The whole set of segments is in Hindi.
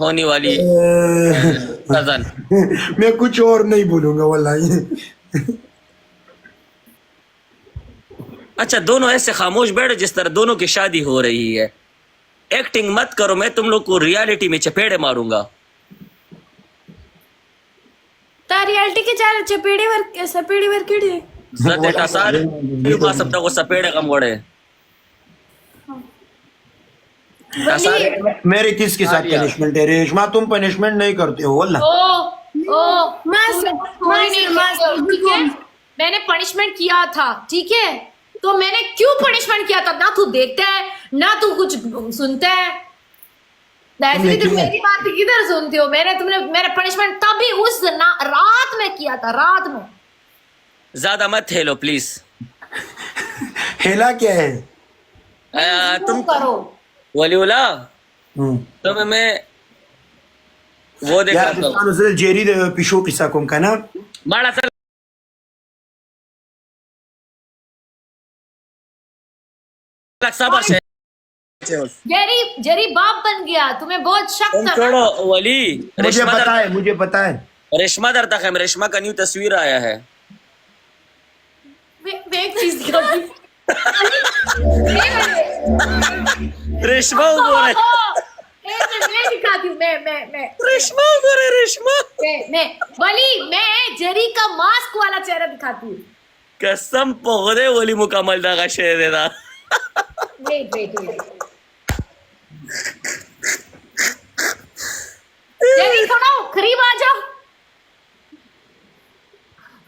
होने वाली कजन. मैं कुछ और नहीं बोलूंगा वल्लाही. अच्छा दोनों ऐसे खामोश बैठो जिस तरह दोनों की शादी हो रही है. एक्टिंग मत करो, मैं तुम लोग को रियलिटी में चपेड़े मारूंगा. ता रियलिटी के चार सपेड़ीवर किडी सतेटा सारे युवा सबटा को सपेड़े कम गोड़े. मेरे किसके साथ पनिशमेंट है? रेशमा तुम पनिशमेंट नहीं करते हो वल्ला. मैंने पनिशमेंट किया था, ठीक है? तो मैंने क्यों पनिशमेंट किया था? ना तू देखता है ना तू कुछ सुनता है. ऐसे तुम मेरी बात किधर सुनते हो? मेरा पनिशमेंट तभी उस रात में किया था, रात में. ज्यादा मत हेलो प्लीज. हेला क्या है? तुम करो वलीउल्ला. तो मैं वो देखा तो जेरी पिशो किस्सा कोम का ना बड़ा सा सबर से जेरी बाप बन गया. तुम्हें बहुत शक था. छोड़ो वली. मुझे पता है रेशमा दर तक है. रेशमा का न्यू तस्वीर आया है. मैं एक चीज दिखाऊंगी. रेशमा बोल रहे. मैं दिखाती हूँ. मैं रेशमा बोल रहे. रेशमा मैं वली मैं जेरी का मास्क वाला चेहरा दिखाती हूँ. कसम पौधे वली मुकम्मल दागा शेर देना. वेट जेरी थोड़ा करीब आ जाओ.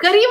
करीब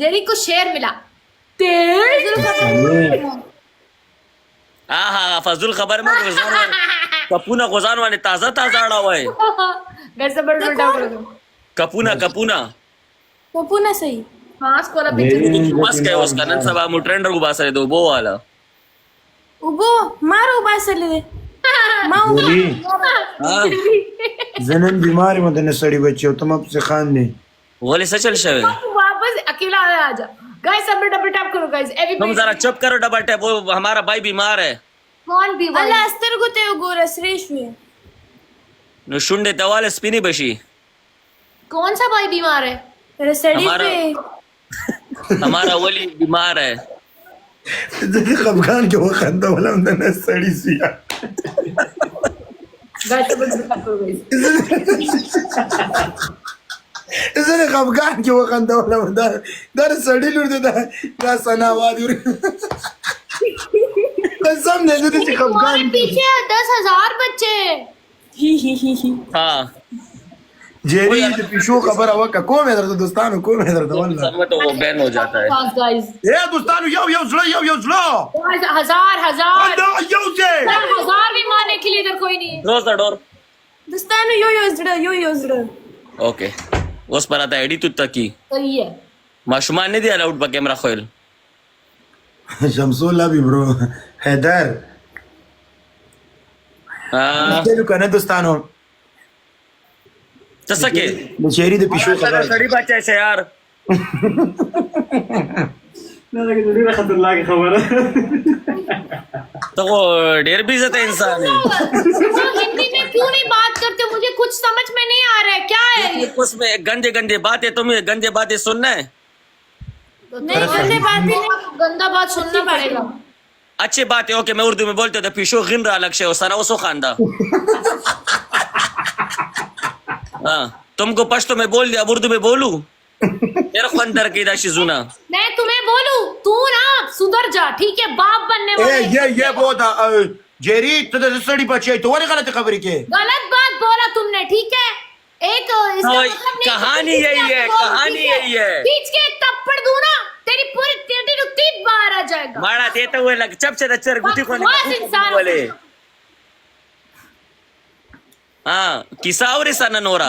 जेरी को शेर मिला. हाँ फजल खबर में कपूना गुजान वाले ताजा आड़ा हुआ है. कपूना सही. मास्क वाला मास्क है उसका नन सब हम ट्रेंडर को बास दो वो वाला उबो मारो बास ले जन्म बीमार मदन सड़ी बच्चे हो तुम अब से खान ने बोले सचल शवे वापस अकेला आ जा. गाइस सब डबल टैप करो गाइस. तुम जरा चुप करो. Double tap. वो हमारा भाई बीमार है. कौन बीमार? अल्लाह अस्तर को ते गोरा श्रेष में नो शुंडे दवाले स्पिनी बशी. कौन सा भाई बीमार है? तेरे सड़ी पे हमारा वली बीमार है. खफगान के वो खंदा वाला उन्होंने सड़ी सिया. गाइस सब डबल टैप करो गाइस. इसने खफगान के वो खंदा वाला बंदा दर सड़ी लुट देता है ना सनावाद उर कसम दे दे खफगान पीछे 10,000 बच्चे. हाँ जेरी पिशो खबर आवा का को में दर्द दोस्तान को में दर्द वल्ला सब में तो वो बैन हो जाता है. गाइस ए दोस्तान यो zlo हजार यो से 1000 भी मारने के लिए इधर कोई नहीं है. Close the door. दोस्तान यो ओके उस पर आता एडी तुत्ता की सही है. माशुमान ने दिया लाउड पर कैमरा खोल. शमसुल्ला भी ब्रो हैदर चलो कने दोस्तानो तसा के जेरी दे पिशो खबर सड़ी बच्चा है यार. ना लगे जरूर खतरनाक खबर है. तो वो ढेर भी इज्जत है इंसान है. हिंदी में क्यों नहीं बात करते? मुझे कुछ समझ में नहीं आ रहा है. क्या है ये? उसमें गंदे बातें तुम्हें गंदे बातें सुनना है. नहीं गंदा बात सुनना पड़ेगा. अच्छी बात है. ओके मैं उर्दू में बोलते थे पिशो गिन रहा अलग से सना उसो खानदा. हाँ तुमको पश्तो में बोल दिया. अब उर्दू में बोलू तेरा खंदर की दाशी जुना. मैं तुम्हें बोलूं तू ना सुधर जा, ठीक है? बाप बनने वाले ये बहुत जेरी तो सड़ी बच्चे तो वो गलत खबर के गलत बात बोला तुमने, ठीक है? एक कहानी यही है. कहानी यही है. बीच के एक थप्पड़ दूं ना तेरी पूरी टेटी नुक्ती बाहर आ जाएगा. मारा देता हुए लग चप से दच्चर गुटी को बकवास इंसान. बोले हाँ किसावरी sana नोरा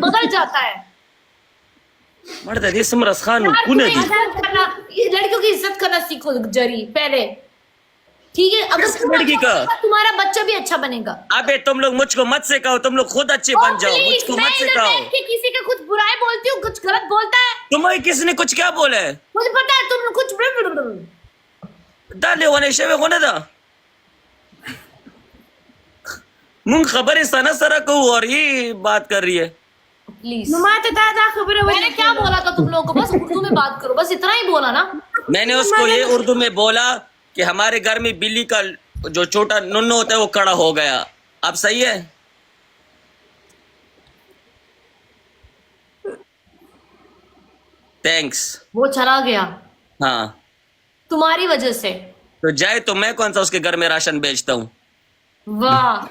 बदल जाता है मर्द है समरस खान यार, कौन है तुम्हें इज्जत करना, ये लड़कियों की इज्जत करना सीखो जरी पहले, ठीक है? अगर किस लड़की का? तुम्हारा बच्चा भी अच्छा बनेगा। अबे तुम लोग मुझको मत सिखाओ, तुम लोग खुद अच्छे बन जाओ, प्लीज, मुझको मैं मत इधर सिखाओ। बैठ के किसी का कुछ बुराई बोलती हूँ, कुछ गलत बोलता है, तुम्हें किसने कुछ क्या बोला है? मुझे पता है तुम कुछ डाले होने शेवे होने दा मुंग खबर है सना सरा को और ये बात कर रही है। प्लीज मैंने क्या बोला था तुम लोगों को? बस उर्दू में बात करो, बस इतना ही बोला ना। मैंने उसको ये उर्दू में बोला कि हमारे घर में बिल्ली का जो छोटा नुन्नू होता है वो खड़ा हो गया। अब सही है? थैंक्स। वो चला गया हाँ तुम्हारी वजह से। तो जाए तो मैं कौन सा उसके घर में राशन बेचता हूँ? वाह,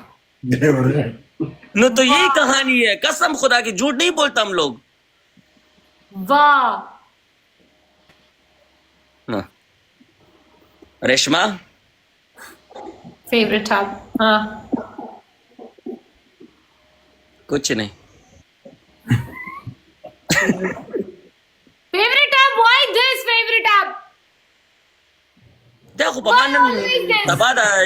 न तो यही कहानी है, कसम खुदा की, झूठ नहीं बोलता हम लोग। वाह। हाँ। रेशमा फेवरेट आप? हाँ, कुछ नहीं। फेवरेट आप? व्हाई दिस फेवरेट आप? देखो पमान तबादा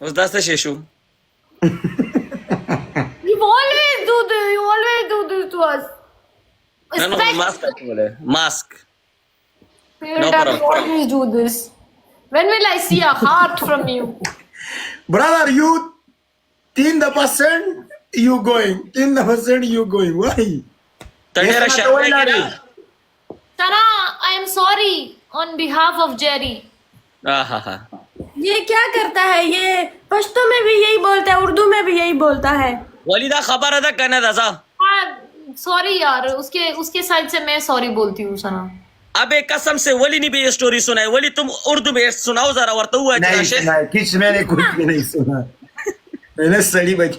उस दस्ते शेषु You always do this. You always do this to us. Mask बोले मास्क। Favorite No आप, problem. you always do this. When will I see a heart from you? brother you 3% you going 3% you going why तनेरा Yes, Sharma Mata, की ना Tara, I am sorry on behalf of Jerry. आहा ये क्या करता है? ये पश्तो में भी यही बोलता है, उर्दू में भी यही बोलता है। वलीदा खबर अदा करना दासा। हाँ, सॉरी यार, उसके साइड से मैं सॉरी बोलती हूँ सना। अबे कसम से वली ने भी ये स्टोरी सुनाई। वली तुम उर्दू में सुनाओ जरा वर्ता हुआ नहीं किस मैंने कुछ भी नहीं सुना मैंने सड़ी बच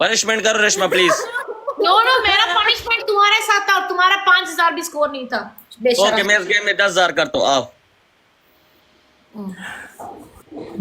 पनिशमेंट करो रेशमा प्लीज। नो मेरा पनिशमेंट तुम्हारे साथ था और तुम्हारा 5000 भी स्कोर नहीं था। ओके बेशरम। मैं इस गेम में 10,000 करता हूँ। आओ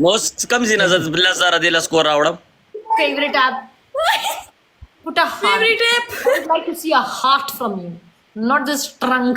मोस्ट कम जी नजर बिल्ला जरा दिला स्कोर आवड़ा। Favorite आप? Put a heart. Favorite app? I'd like to see a heart from you, not this trunk.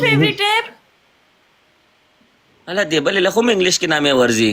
Favourite app अला दे बले लखो में इंग्लिश के नाम है वर्जी।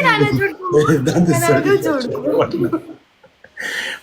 इराना जोड़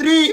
3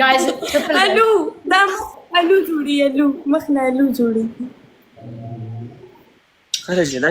Guys, triple अलू दम अलू जोड़ी अलू मखना अलू जोड़ी अरे जदा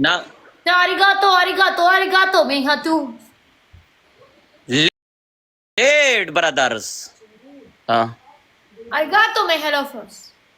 ना arigato, mija tú. लेट ब्रदर्स। हाँ Arigato, my hello first.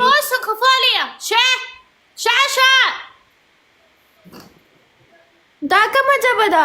mosa kafalia. Sha. दाका मजा बदा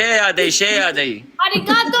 यादई Arigato,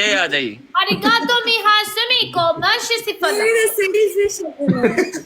यादई arigato, mija sumiko. Mashi sifada.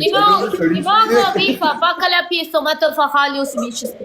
Nimongo bifa, bakala piso, mato fahalius bichiste.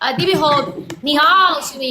Adibi ho, ni hao sumi.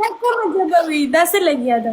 दाका मजा बवी दस लग गया था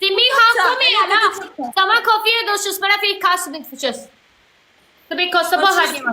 Si mi ha come ana. Sama kofie do shus para fi kasbin fuchas. Tabi kosaba hadima.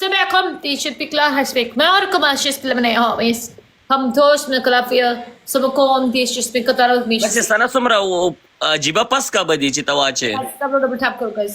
Tabi kom ti should be klar has speak. Men orkar man just lämna ha vis. Kam tosh me kalafia să mă contiști și spun că tare mici. वैसे sana sumra वो जिबा पास का बदी चितवाचे Să vă double tap करो guys.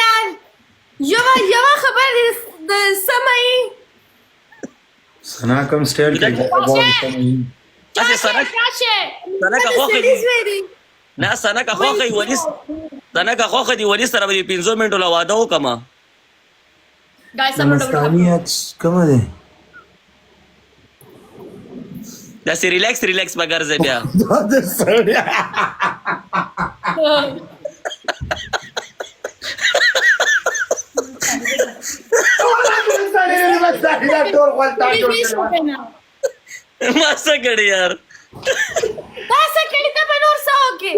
यार यवा खबर समय सना कम स्टेल के वैसे sana sana ka khokhdi very na sana ka khokhdi walis sana ka khokhdi walis tara badi 5 minute la wada ho kama Guys, să vă double tap. नमस्तानियत कम है da si relax bagar ze bia दादा सड़िया masa gadi yaar कैसे कड़ी का बनूर सा होके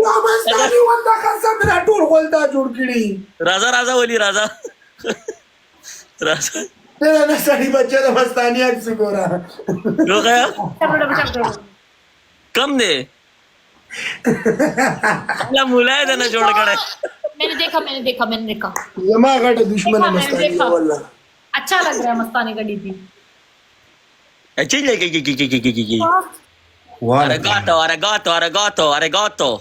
raza raza wali raza raza sari बच्चे नमस्तानियत सुगोरा हो गया Să vă double tap करो. कम दे ना मुलाय ना जोड़ करे मैंने देखा. जमा घट दुश्मन देखा, मस्तानी मैंने देखा. वल्ला अच्छा लग रहा है मस्तानी का डीपी. अच्छी लगे की arigato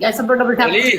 Guys, सब double tap. वली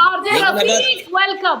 RJ Rafiq, welcome.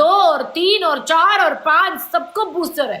2 और 3 और 4 और 5 सबको बूस्टर है.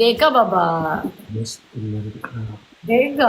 देखा बाबा. देखा.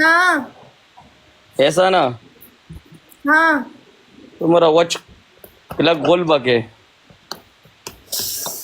हाँ ऐसा ना हाँ तुम्हारा वच लग गोल बके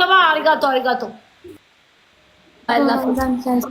Tama, arigato. I love you.